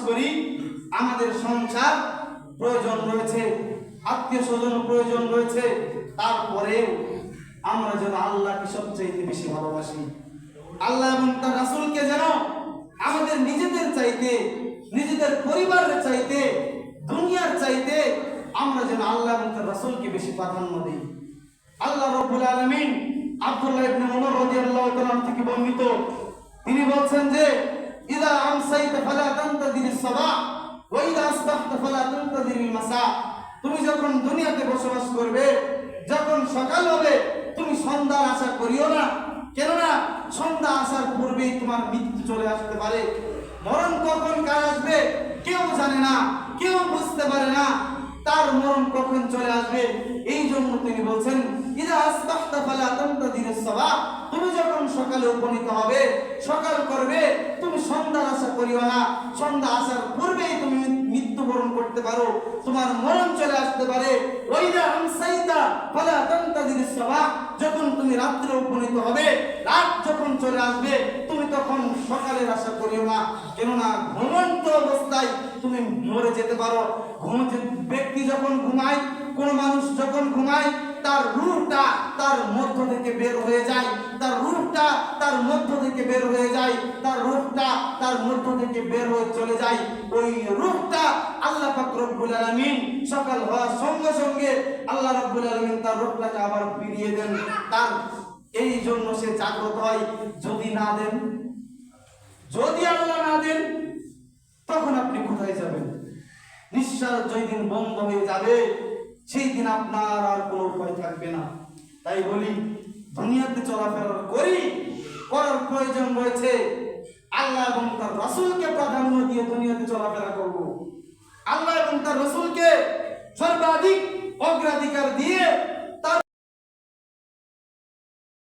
করি, আমাদের সংসার প্রয়োজন রয়েছে, আত্মীয় স্বজন প্রয়োজন রয়েছে, তারপরেও আমরা যেন আল্লাহকে সবচাইতে বেশি ভালোবাসি, আল্লাহ এবং তার রাসূলকে যেন আমাদের নিজেদের চাইতে, নিজেদের পরিবারের চাইতে, দুনিয়ার চাইতে আমরা যেন আল্লাহ এবং তার রাসূলকে বেশি প্রাধান্য দিই। আল্লাহ রাব্বুল আলামিন আব্দুল্লাহ ইবনে উমর রাদিয়াল্লাহু তাআলা থেকে বর্ণিত, তিনি বলছেন যে ইযা আমসাইতা ফালা তানতাদিরিস সাবাহ ওয়া ইযা আসবাহতা ফালা তানতাদিরিল মাসা। তুমি যখন দুনিয়াতে বসবাস করবে, যখন সকাল হবে, তুমি সন্ধ্যার আশা করিও না, কেননা সন্ধ্যা আসার পূর্বেই তোমার মৃত্যু চলে আসতে পারে। মরণ কখন কার আসবে কেউ জানে না, কেউ বুঝতে পারে না তার মরণ কখন চলে আসবে। এই জন্য তিনি বলছেন ইযা আসবাহতা ফালা তানতাদিরিস সাবাহ, তুমি যখন সকালে উপনীত হবে, সকাল করবে, তুমি সন্ধ্যার আশা করিও না, সন্ধ্যা আসার পূর্বেই তুমি মৃত্যুবরণ করতে পারো, তোমার মরণ চলে আসতে পারে। ওয়াইদা আমসাইতা ফালা তানতাদিরিস সাবাহ, যখন তুমি রাত্রে উপনীত হবে, রাত যখন চলে আসবে, তুমি তখন সকালের আশা করিও না, কেননা ঘুমন্ত অবস্থায় তুমি মরে যেতে পারো। ব্যক্তি যখন ঘুমায়, কোন মানুষ যখন ঘুমায়, তার রূহটা তার মধ্য থেকে বের হয়ে যায়, তার রূহটা তার মধ্য থেকে বের হয়ে যায়, তার রূহটা তার মধ্য থেকে বের হয়ে চলে যায়। ওই রূহটা আল্লাহ পাক রব্বুল আলামিন সকাল হওয়ার সঙ্গে সঙ্গে আল্লাহ রব্বুল আলামিন তার রূহটাকে আবার ফিরিয়ে দেন। তার এই জন্য সে জাগ্রত হয়। যদি না দেন, যদি আল্লাহ না দেন, তখন আপনি কোথায় যাবেন? নিঃশ্বাস যেই দিন বন্ধ হয়ে যাবে, সেই দিন আপনার আর কোনো উপায় থাকবে না। তাই বলি, দুনিয়াতে চলাফেরা করার প্রয়োজন রয়েছে, আল্লাহ এবং তার রাসূলকে প্রাধান্য দিয়ে দুনিয়াতে চলাফেরা করব। আল্লাহ এবং তার রাসূল